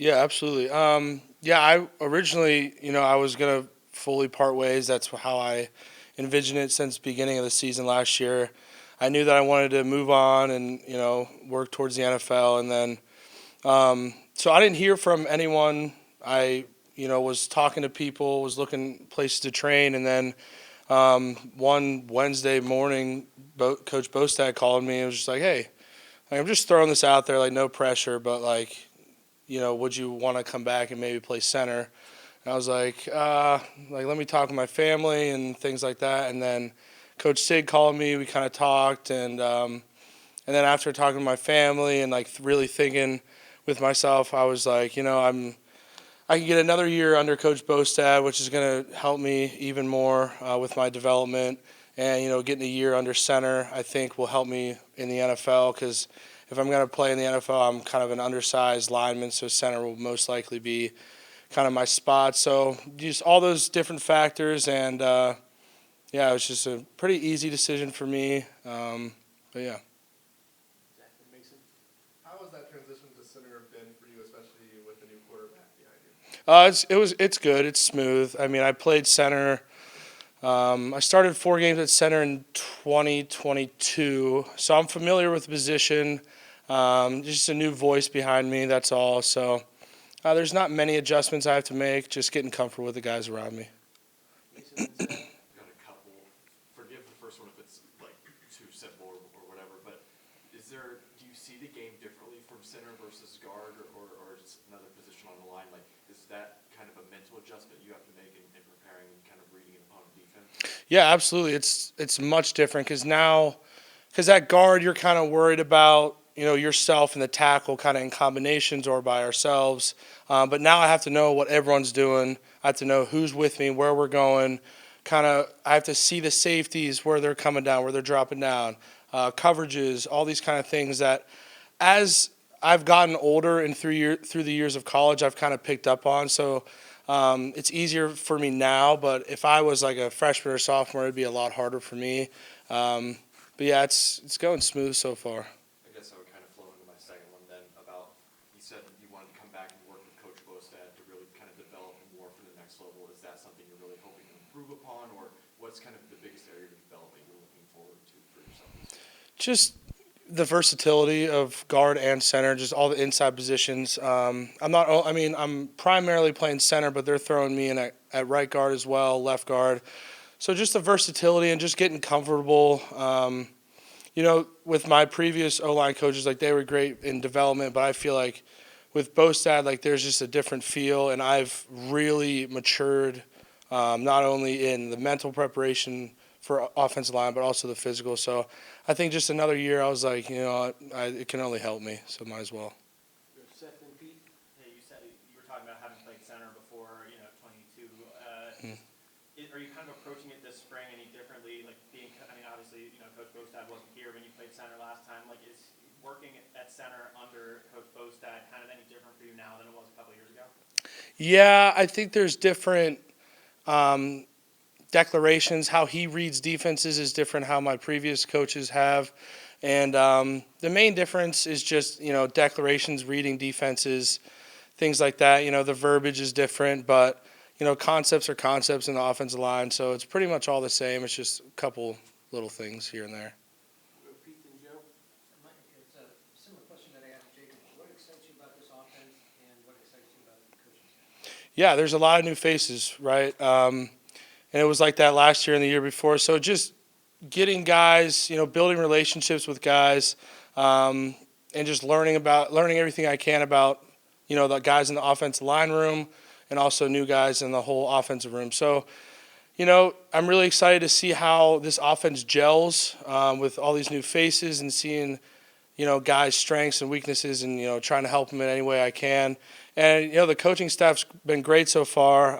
Yeah, absolutely. Yeah, I originally, I was gonna fully part ways. That's how I envisioned it since the beginning of the season last year. I knew that I wanted to move on and work towards the NFL, and then so I didn't hear from anyone. I was talking to people, was looking places to train, and then one Wednesday morning, Coach Bostad called me and was just like, "Hey, like, I'm just throwing this out there, like no pressure, but like." Would you want to come back and maybe play center? And I was like, let me talk with my family and things like that. And then Coach Sig called me. We kind of talked, and then after talking to my family and like really thinking with myself, I was like, I can get another year under Coach Bostad, which is going to help me even more with my development. And getting a year under center, I think will help me in the NFL because if I'm going to play in the NFL, I'm kind of an undersized lineman, so center will most likely be kind of my spot. So just all those different factors, and yeah, it was just a pretty easy decision for me. But yeah. Exactly, Mason. How has that transition to center been for you, especially with the new quarterback behind you? It's good. It's smooth. I mean, I played center. I started 4 games at center in 2022, so I'm familiar with the position. Just a new voice behind me, that's all. So there's not many adjustments I have to make, just getting comfortable with the guys around me. Mason, Got a couple. Forgive the first one if it's like too simple or whatever, but do you see the game differently from center versus guard or just another position on the line? Like, is that kind of a mental adjustment you have to make in preparing and kind of reading an opponent defense? Yeah, absolutely. It's much different because at guard you're kind of worried about yourself and the tackle kind of in combinations or by ourselves. But now I have to know what everyone's doing. I have to know who's with me, where we're going. I have to see the safeties, where they're coming down, where they're dropping down, coverages, all these kind of things that as I've gotten older and through the years of college, I've kind of picked up on. So it's easier for me now, but if I was like a freshman or sophomore, it'd be a lot harder for me. But yeah, it's going smooth so far. I guess I would kind of flow into my second one then about you said you wanted to come back and work with Coach Bostad to really kind of develop more for the next level. Is that something you're really hoping to improve upon, or what's kind of the biggest area of development you're looking forward to for yourself? Just the versatility of guard and center, just all the inside positions. I'm primarily playing center, but they're throwing me in at right guard as well, left guard. So just the versatility and just getting comfortable. With my previous O-line coaches, like they were great in development, but I feel like with Bostad, like there's just a different feel, and I've really matured, not only in the mental preparation for offensive line, but also the physical. So I think just another year, I was like, it can only help me, so might as well. Seth and Pete? Hey, you said you were talking about having played center before, 22. Are you kind of approaching it this spring any differently? Like obviously, Coach Bostad wasn't here when you played center last time. Like, is working at center under Coach Bostad kind of any different for you now than it was a couple of years ago? Yeah, I think there's different declarations. How he reads defenses is different how my previous coaches have. And the main difference is just, declarations, reading defenses, things like that. The verbiage is different, but, concepts are concepts in the offensive line. So it's pretty much all the same. It's just a couple little things here and there. Pete and Joe? Mike, it's a similar question that I asked Jacob. What excites you about this offense, and what excites you about the coaching staff? Yeah, there's a lot of new faces, right? And it was like that last year and the year before. So just getting guys, building relationships with guys, and just learning everything I can about, the guys in the offensive line room and also new guys in the whole offensive room. So, I'm really excited to see how this offense gels with all these new faces and seeing, guys' strengths and weaknesses and, trying to help them in any way I can. And, the coaching staff's been great so far.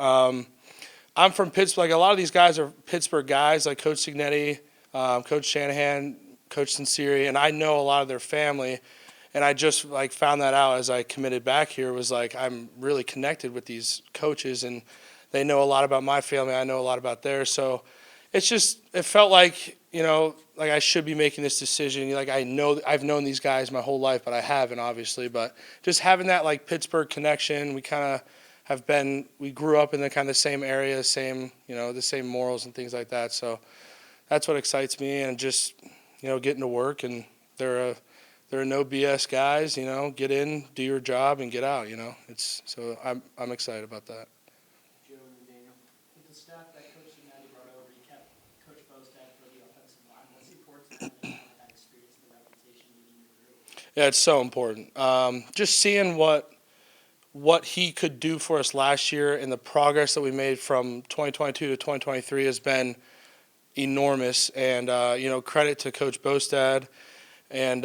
I'm from Pittsburgh. Like, a lot of these guys are Pittsburgh guys, like Coach Signetti, Coach Shanahan, Coach Sinceri, and I know a lot of their family. And I just found that out as I committed back here. Was like I'm really connected with these coaches, and they know a lot about my family. I know a lot about theirs. So it's just, it felt like, like I should be making this decision. Like I've known these guys my whole life, but I haven't obviously. But just having that like Pittsburgh connection, we grew up in the kind of the same area, the same morals and things like that. So that's what excites me, and just, getting to work, and they're no BS guys, get in, do your job and get out, so I'm excited about that. Joe and Daniel, with the staff that Coach Cincinnati brought over, you kept Coach Bostad for the offensive line. What's important to them and that experience and the reputation leading your group? Yeah, it's so important. Just seeing what he could do for us last year and the progress that we made from 2022 to 2023 has been enormous. And, credit to Coach Bostad. And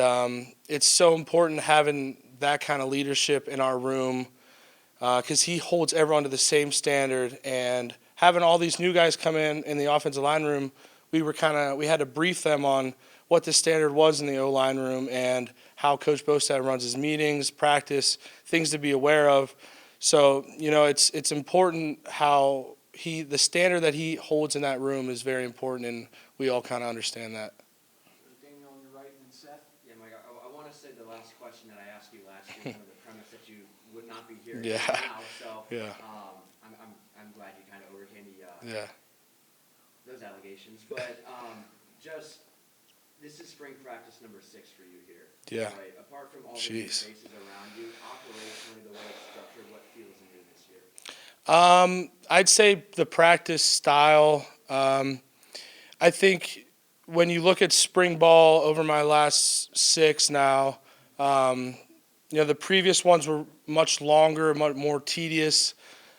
it's so important having that kind of leadership in our room, because he holds everyone to the same standard. And having all these new guys come in the offensive line room, we had to brief them on what the standard was in the O-line room and how Coach Bostad runs his meetings, practice, things to be aware of. So, it's important how the standard that he holds in that room is very important, and we all kind of understand that. Daniel on your right, and then Seth. Yeah, Mike, I want to say the last question that I asked you last year, under the premise that you would not be here Yeah. now. So Yeah. I'm glad you kind of overcame Yeah. those allegations. But this is spring practice number 6 for you here. Yeah. Right. Apart from all the new Jeez. faces around you, operationally, the way it's structured, what feels new this year? I'd say the practice style. I think when you look at spring ball over my last 6 now, the previous ones were much longer, much more tedious.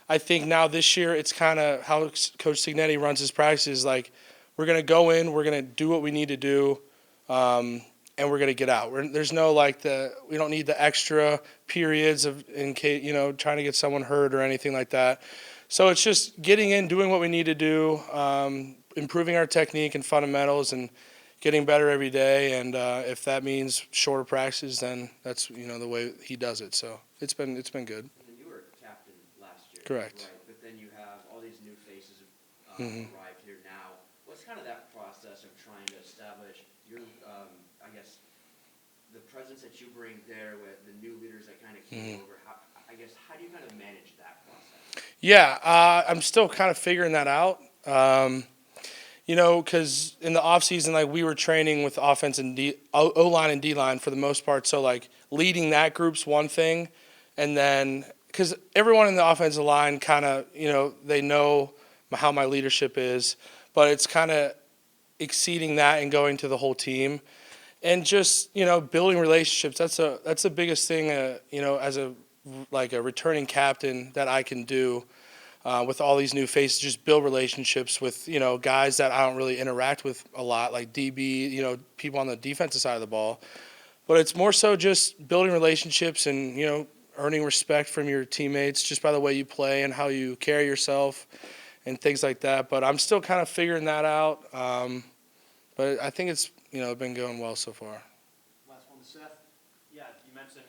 I think now this year it's kind of how Coach Cignetti runs his practices. Like, we're going to go in, we're going to do what we need to do, and we're going to get out. There's no we don't need the extra periods in case, trying to get someone hurt or anything like that. So it's just getting in, doing what we need to do, improving our technique and fundamentals, and getting better every day. And if that means shorter practices, then that's the way he does it. So it's been good. And you were captain last year. Correct. Right. But then you have all these new faces arrived here now. What's kind of that process of trying to establish your, I guess, the presence that you bring there with the new leaders that kind of came over? How do you kind of manage that process? Yeah, I'm still kind of figuring that out. Because in the off season, we were training with offense and O-line and D-line for the most part. So leading that group's one thing, and then because everyone in the offensive line kind of they know how my leadership is, but it's kind of exceeding that and going to the whole team, and just building relationships. That's the biggest thing. As a returning captain that I can do. With all these new faces, just build relationships with, guys that I don't really interact with a lot, like DB, people on the defensive side of the ball. But it's more so just building relationships and, earning respect from your teammates just by the way you play and how you carry yourself and things like that. But I'm still kind of figuring that out. But I think it's, been going well so far. Last one to Seth. Yeah, you mentioned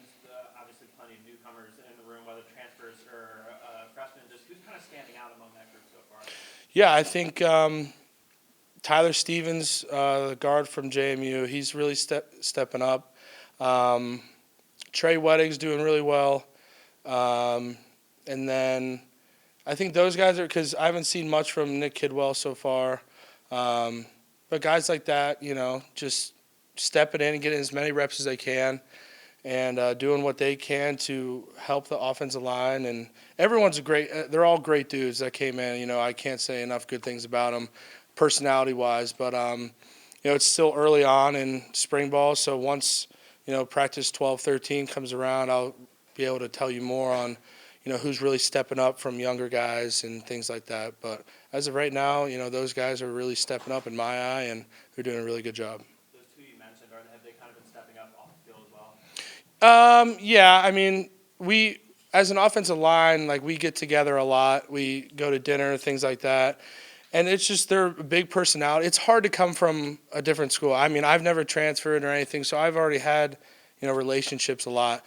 obviously plenty of newcomers in the room, whether transfers or freshmen. Just who's kind of standing out among that group so far? Yeah, I think Tyler Stevens, the guard from JMU, he's really stepping up. Trey Wedding's doing really well. And then I think those guys are, because I haven't seen much from Nick Kidwell so far. But guys like that, just stepping in and getting as many reps as they can and doing what they can to help the offensive line. And everyone's they're all great dudes that came in. I can't say enough good things about them personality-wise. But, it's still early on in spring ball. So once, practice 12-13 comes around, I'll be able to tell you more on, who's really stepping up from younger guys and things like that. But as of right now, those guys are really stepping up in my eye, and they're doing a really good job. Those two you mentioned, have they kind of been stepping up off the field as well? Yeah, I mean, we, as an offensive line, we get together a lot. We go to dinner, things like that. And it's just they're a big personality. It's hard to come from a different school. I mean, I've never transferred or anything, so I've already had, relationships a lot.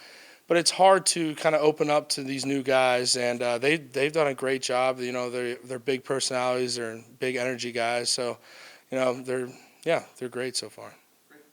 but it's hard to kind of open up to these new guys, and they've done a great job. You know, they're big personalities, they're big energy guys, so you know they're great so far.